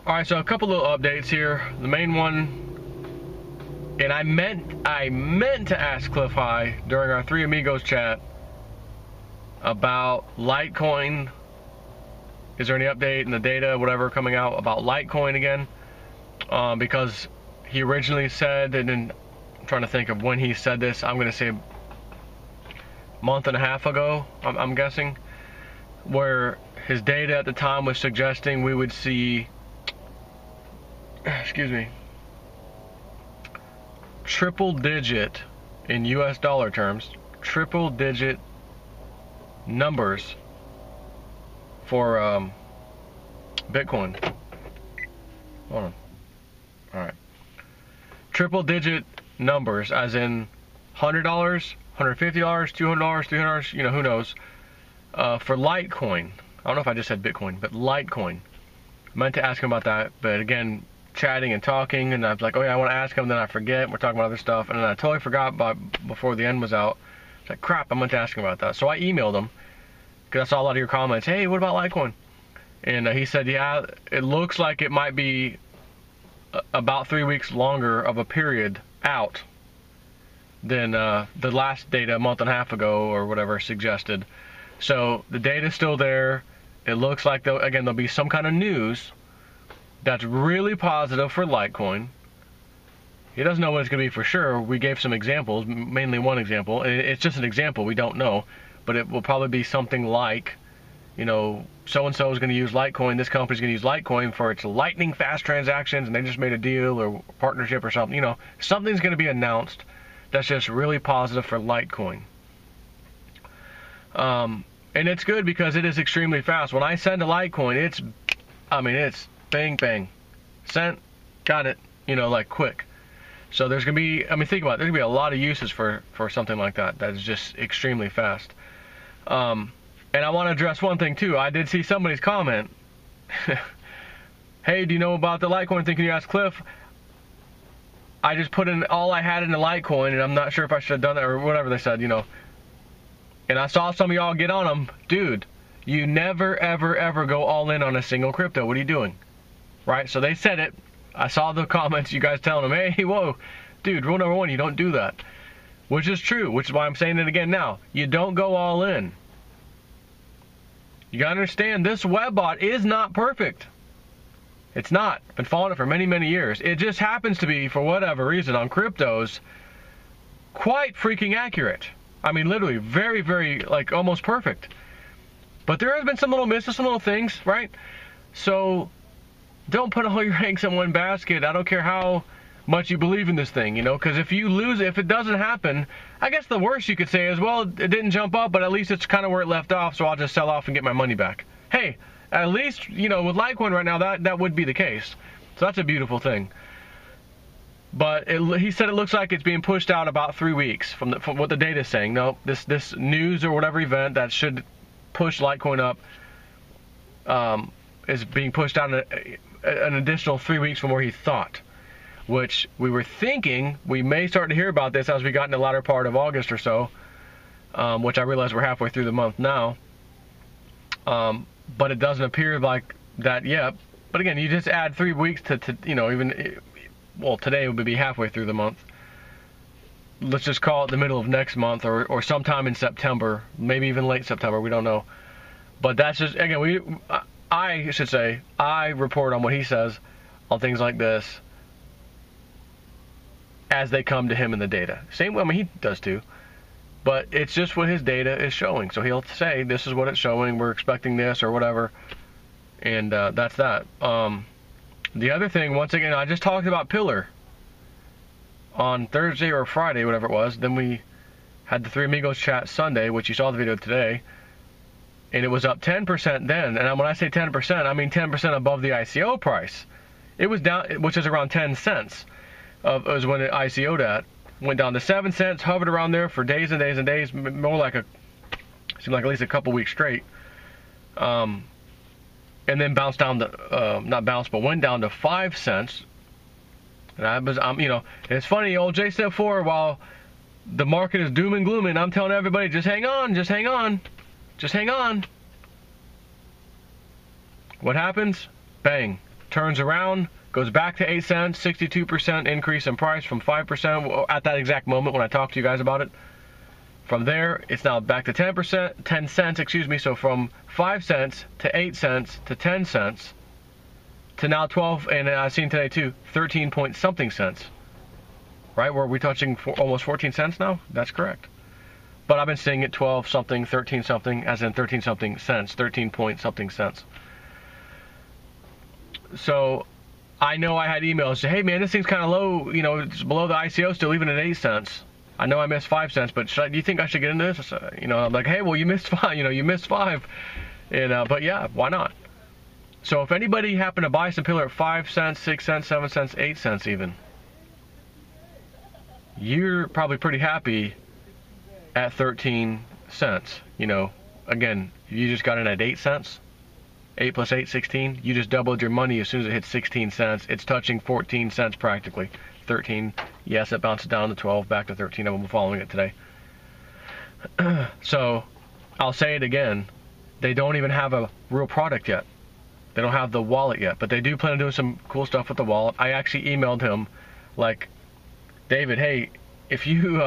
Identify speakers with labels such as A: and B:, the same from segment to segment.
A: All right, so a couple little updates here. The main one, and I meant to ask Cliff High during our Three Amigos chat about Litecoin. Is there any update in the data, whatever, coming out about Litecoin again? Because he originally said, and then I'm trying to think of when he said this. I'm going to say a month and a half ago, I'm guessing, where his data at the time was suggesting we would see, excuse me, triple digit in US dollar terms, triple digit numbers for Bitcoin. Hold on. All right. Triple digit numbers, as in $100, $150, $200, $300, you know, who knows, for Litecoin. I don't know if I just said Bitcoin, but Litecoin. I meant to ask him about that, but again, chatting and talking, and I was like, oh yeah, I want to ask him, then I forget, we're talking about other stuff, and then I totally forgot before the end was out. It's like, crap, I meant to ask him about that. So I emailed him, because I saw a lot of your comments, hey, what about Litecoin? And he said, yeah, it looks like it might be about 3 weeks longer of a period out than the last data a month and a half ago or whatever suggested. So the data's still there. It looks like, again, there'll be some kind of news that's really positive for Litecoin. He doesn't know what it's going to be for sure. We gave some examples, mainly one example. It's just an example. We don't know. But it will probably be something like, you know, so-and-so is going to use Litecoin. This company's going to use Litecoin for its lightning fast transactions, and they just made a deal or partnership or something. You know, something's going to be announced that's just really positive for Litecoin. And it's good because it is extremely fast. When I send a Litecoin, it's bang, bang. Sent, got it, you know, like quick. So there's going to be, think about it, there's going to be a lot of uses for something like that. That is just extremely fast. And I want to address one thing too. I did see somebody's comment. Hey, do you know about the Litecoin thing? Can you ask Cliff? I just put in all I had in the Litecoin, and I'm not sure if I should have done that or whatever they said, you know. And I saw some of y'all get on them. Dude, you never, ever, ever go all in on a single crypto. What are you doing? Right? So they said it. I saw the comments, you guys telling them, hey, whoa, dude, rule number one, you don't do that. Which is true, which is why I'm saying it again now. You don't go all in. You gotta understand, this webbot is not perfect. It's not. Been following it for many, many years. It just happens to be, for whatever reason, on cryptos, quite freaking accurate. I mean, literally, very, very, like, almost perfect. But there has been some little misses, some little things, right? So, don't put all your eggs in one basket. I don't care how much you believe in this thing, you know, because if you lose it, if it doesn't happen, I guess the worst you could say is, well, it didn't jump up, but at least it's kind of where it left off, so I'll just sell off and get my money back. Hey, at least, you know, with Litecoin right now, that would be the case. So that's a beautiful thing. But he said it looks like it's being pushed out about 3 weeks from what the data is saying. No, this news or whatever event that should push Litecoin up is being pushed out an additional 3 weeks from where he thought. Which we were thinking we may start to hear about this as we got in the latter part of August or so, which I realize we're halfway through the month now. But it doesn't appear like that yet. But again, you just add 3 weeks to you know, even, well, today would be halfway through the month. Let's just call it the middle of next month or sometime in September, maybe even late September, we don't know. But that's just, again, I should say, I report on what he says on things like this as they come to him in the data. Same way, he does too. But it's just what his data is showing. So he'll say, this is what it's showing, we're expecting this or whatever. And that's that. The other thing, once again, I just talked about Pillar on Thursday or Friday, whatever it was. Then we had the Three Amigos chat Sunday, which you saw the video today. And it was up 10% then. And when I say 10%, I mean 10% above the ICO price. It was down, which is around 10 cents. Was when it ICO'd at. Went down to 7 cents, hovered around there for days and days and days, more like seemed like at least a couple weeks straight. And then bounced down to, not bounced, but went down to 5 cents. And you know, it's funny, old J Step 4, while the market is doom and glooming, I'm telling everybody, just hang on, just hang on, just hang on. What happens? Bang. turns around, goes back to 8 cents, 62% increase in price from 5% at that exact moment when I talked to you guys about it. From there, it's now back to 10 cents, excuse me. So from 5 cents to 8 cents to 10 cents to now 12, and I've seen today too, 13 point something cents. Right? Were we touching almost 14 cents now? That's correct. But I've been seeing it 12 something, 13 something, as in 13 something cents, 13 point something cents. So I know I had emails say, hey man, this thing's kind of low, you know, it's below the ICO still, even at 8 cents. I know I missed 5 cents, but do you think I should get into this? You know, I'm like, hey, well, you missed 5, you know, you missed 5. And, but yeah, why not? So if anybody happened to buy some pillar at 5 cents, 6 cents, 7 cents, 8 cents even, you're probably pretty happy at 13 cents. You know, again, you just got in at 8 cents. 8 plus 8, 16. You just doubled your money as soon as it hits 16 cents. It's touching 14 cents practically. 13. Yes, it bounces down to 12, back to 13. I'm following it today. So, I'll say it again. They don't even have a real product yet. They don't have the wallet yet, but they do plan on doing some cool stuff with the wallet. I actually emailed him, like, David, hey, if you,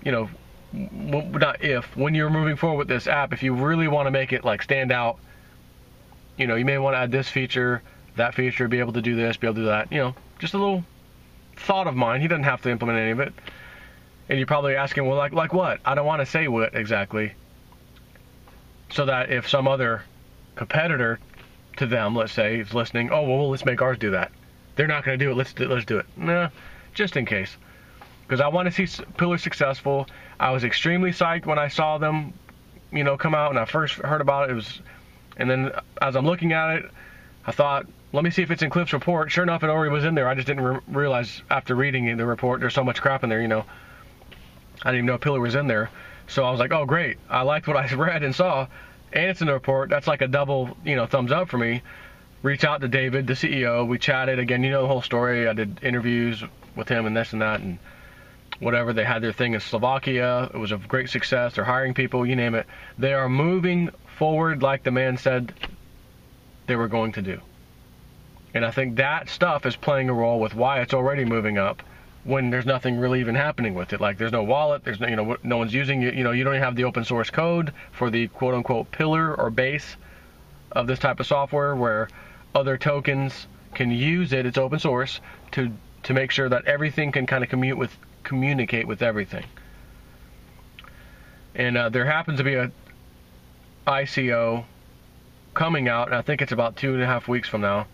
A: you know, not if, when you're moving forward with this app, if you really want to make it, like, stand out, you know, you may want to add this feature, that feature, be able to do this, be able to do that, you know, just a little thought of mine. He doesn't have to implement any of it. And you're probably asking, well, like what? I don't want to say what exactly. So that if some other competitor to them, let's say, is listening, oh, well, let's make ours do that. They're not going to do it. Let's do it. Nah, just in case. Because I want to see Pillar successful. I was extremely psyched when I saw them, you know, come out, and I first heard about it. And then as I'm looking at it, I thought, let me see if it's in Cliff's report. Sure enough, it already was in there. I just didn't realize after reading the report, there's so much crap in there, you know. I didn't even know Pillar was in there. So I was like, oh, great. I liked what I read and saw, and it's in the report. That's like a double, you know, thumbs up for me. Reach out to David, the CEO. We chatted. Again, you know the whole story. I did interviews with him and this and that and whatever. They had their thing in Slovakia. It was a great success. They're hiring people, you name it. They are moving forward like the man said they were going to do. And I think that stuff is playing a role with why it's already moving up when there's nothing really even happening with it. Like there's no wallet, there's no, you know, no one's using it, you know, you don't even have the open source code for the quote unquote pillar or base of this type of software where other tokens can use it. It's open source to make sure that everything can kind of communicate with everything. And there happens to be a ICO coming out, and I think it's about 2.5 weeks from now.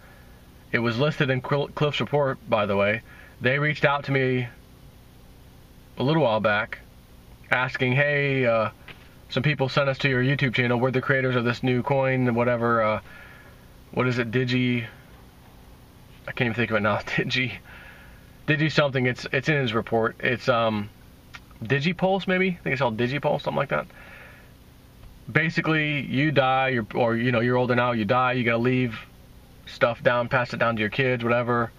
A: It was listed in Cliff's report, by the way. They reached out to me a little while back asking, hey, some people sent us to your YouTube channel. We're the creators of this new coin, whatever, what is it, Digi, I can't even think of it now, Digi something, it's in his report. It's DigiPulse maybe? I think it's called DigiPulse, something like that. Basically, you die, or you know, you're older now, you die, you gotta leave stuff down, pass it down to your kids, whatever.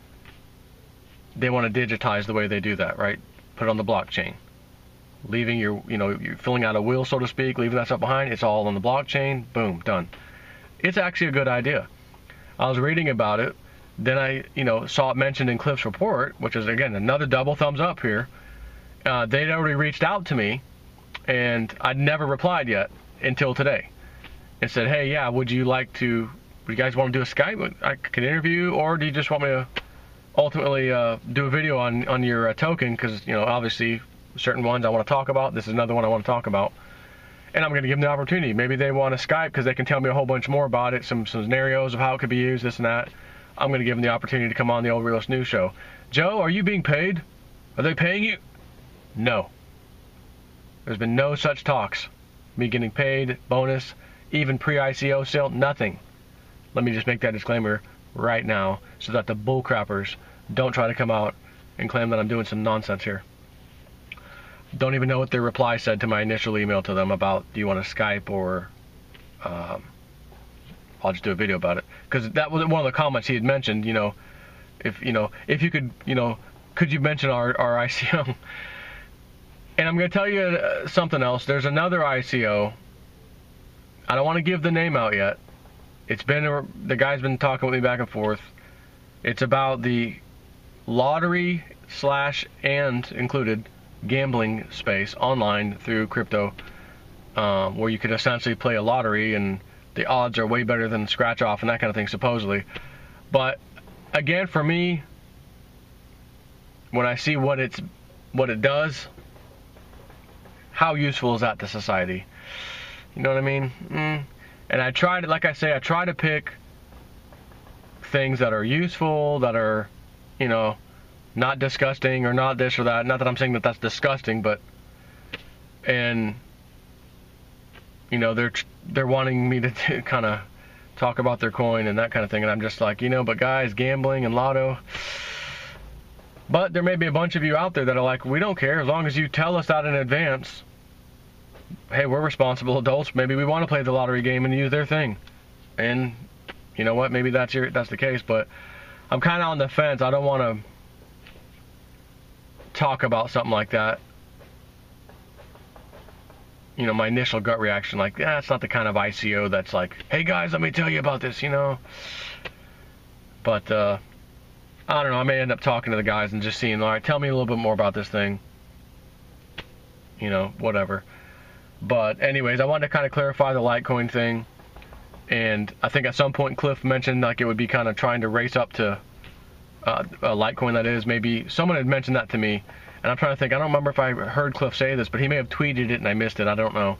A: They want to digitize the way they do that, right? Put it on the blockchain. Leaving your, you know, you're filling out a will, so to speak, leaving that stuff behind, it's all on the blockchain, boom, done. It's actually a good idea. I was reading about it, then I, you know, saw it mentioned in Cliff's report, which is, again, another double thumbs up here. They'd already reached out to me, and I'd never replied yet until today. And said, hey, yeah, would you guys want to do a Skype? I could interview, or do you just want me to ultimately do a video on your token? Because, you know, obviously certain ones I want to talk about. This is another one I want to talk about. And I'm going to give them the opportunity. Maybe they want to Skype because they can tell me a whole bunch more about it, some scenarios of how it could be used, this and that. I'm going to give them the opportunity to come on the Old Realist News Show. Joe, are you being paid? Are they paying you? No. There's been no such talks. Me getting paid, bonus, even pre-ICO sale, nothing. Let me just make that disclaimer right now so that the bullcrappers don't try to come out and claim that I'm doing some nonsense here. Don't even know what their reply said to my initial email to them about, do you want to Skype, or I'll just do a video about it. Because that was one of the comments he had mentioned, if you could, could you mention our ICO? And I'm going to tell you something else. There's another ICO. I don't want to give the name out yet, the guy's been talking with me back and forth. It's about the lottery / and included gambling space online through crypto, where you could essentially play a lottery and the odds are way better than scratch off and that kind of thing, supposedly. But again, for me, when I see what it does, how useful is that to society? You know what I mean? And I try to, like I say, I try to pick things that are useful, that are, you know, not disgusting or not this or that. Not that I'm saying that that's disgusting, but, and, you know, they're wanting me to kind of talk about their coin and that kind of thing, and I'm just like, you know, but guys, gambling and lotto. But there may be a bunch of you out there that are like, we don't care as long as you tell us that in advance. Hey, we're responsible adults. Maybe we want to play the lottery game and use their thing. And you know what? Maybe that's the case. But I'm kind of on the fence. I don't want to talk about something like that. You know, my initial gut reaction, like, yeah, it's not the kind of ICO that's like, hey guys, let me tell you about this, you know. But I don't know. I may end up talking to the guys and just seeing, all right, tell me a little bit more about this thing. You know, whatever. But anyways, I wanted to kind of clarify the Litecoin thing. And I think at some point Cliff mentioned like it would be kind of trying to race up to a Litecoin, that is. Maybe someone had mentioned that to me. And I'm trying to think, I don't remember if I heard Cliff say this, but he may have tweeted it and I missed it. I don't know.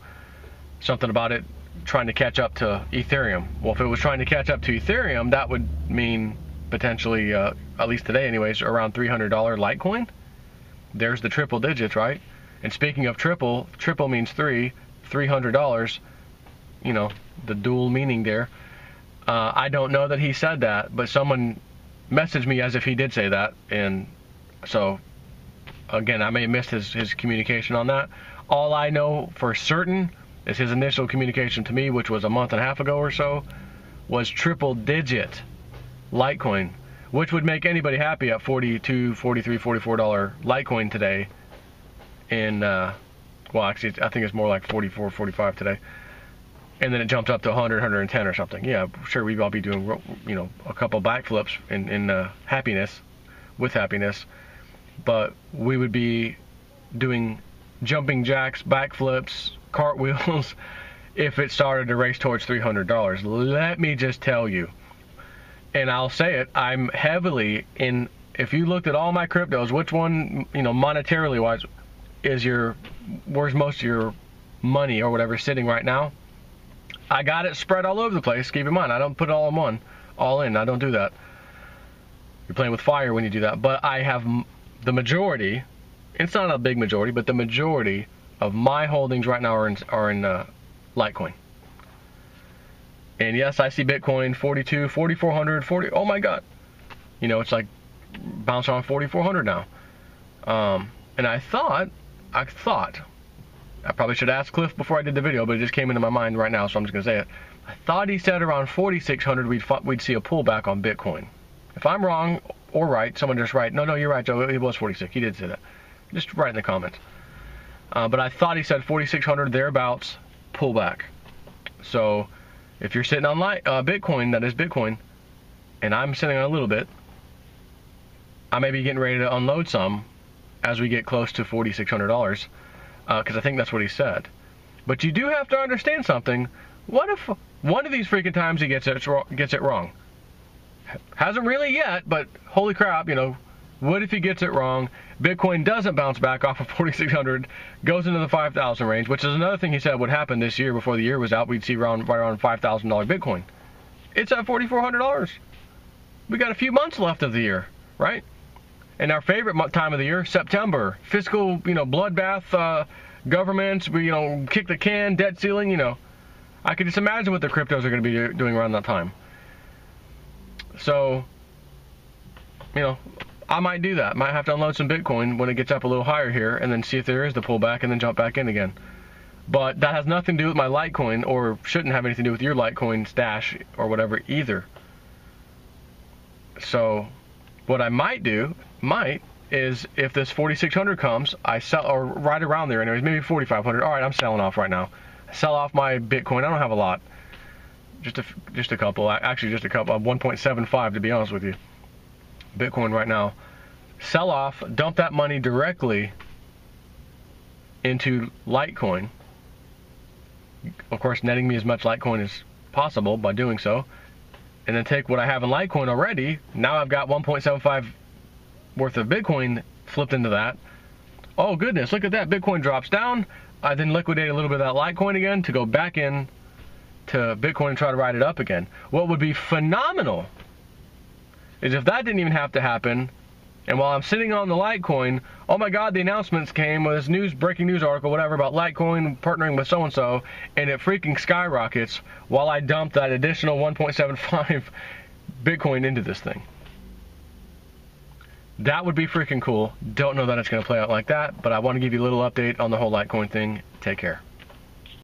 A: Something about it trying to catch up to Ethereum. Well, if it was trying to catch up to Ethereum, that would mean potentially, at least today anyways, around $300 Litecoin. There's the triple digits, right? And speaking of triple means $300, you know, the dual meaning there. I don't know that he said that, but someone messaged me as if he did say that, and so, again, I may have missed his communication on that. All I know for certain is his initial communication to me, which was a month and a half ago or so, was triple digit Litecoin, which would make anybody happy at $42, $43, $44 Litecoin today. And well, actually, I think it's more like 44, 45 today. And then it jumped up to 100, 110 or something. Yeah, sure, we'd all be doing, you know, a couple backflips in happiness, with happiness. But we would be doing jumping jacks, backflips, cartwheels, if it started to race towards $300. Let me just tell you, and I'll say it, I'm heavily in, if you looked at all my cryptos, which one, you know, monetarily wise, where's most of your money or whatever sitting right now? I got it spread all over the place. Keep in mind, I don't put it all in one, all in. I don't do that. You're playing with fire when you do that. But I have the majority. It's not a big majority, but the majority of my holdings right now are in Litecoin. And yes, I see Bitcoin 42, 4,400, 40. Oh my God! You know, it's like bouncing on 4,400 now. And I thought, I probably should ask Cliff before I did the video, but it just came into my mind right now, so I'm just going to say it. I thought he said around 4,600 we'd see a pullback on Bitcoin. If I'm wrong or right, someone just write, no, you're right, Joe, it was 46. He did say that. Just write in the comments. But I thought he said 4,600 thereabouts pullback. So if you're sitting on Bitcoin, that is Bitcoin, and I'm sitting on a little bit, I may be getting ready to unload some as we get close to $4,600, because I think that's what he said. But you do have to understand something. What if one of these freaking times he gets it wrong? Hasn't really yet, but holy crap, you know, what if he gets it wrong? Bitcoin doesn't bounce back off of 4,600, goes into the 5,000 range, which is another thing he said would happen this year before the year was out. We'd see right around $5,000 Bitcoin. It's at $4,400. We got a few months left of the year, right? And our favorite time of the year, September, fiscal, you know, bloodbath, governments, we, you know, kick the can, debt ceiling, you know. I could just imagine what the cryptos are going to be doing around that time. So, you know, I might do that. Might have to unload some Bitcoin when it gets up a little higher here, and then see if there is the pullback, and then jump back in again. But that has nothing to do with my Litecoin, or shouldn't have anything to do with your Litecoin stash or whatever either. So, what I might is if this 4,600 comes, I sell, or right around there anyways, maybe 4,500. All right, I'm selling off right now. I sell off my Bitcoin. I don't have a lot. just a couple, actually just a couple, 1.75 to be honest with you. Bitcoin right now. Sell off, dump that money directly into Litecoin. Of course, netting me as much Litecoin as possible by doing so. And then take what I have in Litecoin already. Now I've got 1.75 worth of Bitcoin flipped into that. Oh goodness, look at that. Bitcoin drops down. I then liquidate a little bit of that Litecoin again to go back in to Bitcoin and try to ride it up again. What would be phenomenal is if that didn't even have to happen, and while I'm sitting on the Litecoin, oh my God, the announcements came with this breaking news article, whatever, about Litecoin partnering with so-and-so, and it freaking skyrockets while I dump that additional 1.75 Bitcoin into this thing. That would be freaking cool. Don't know that it's going to play out like that, but I want to give you a little update on the whole Litecoin thing. Take care.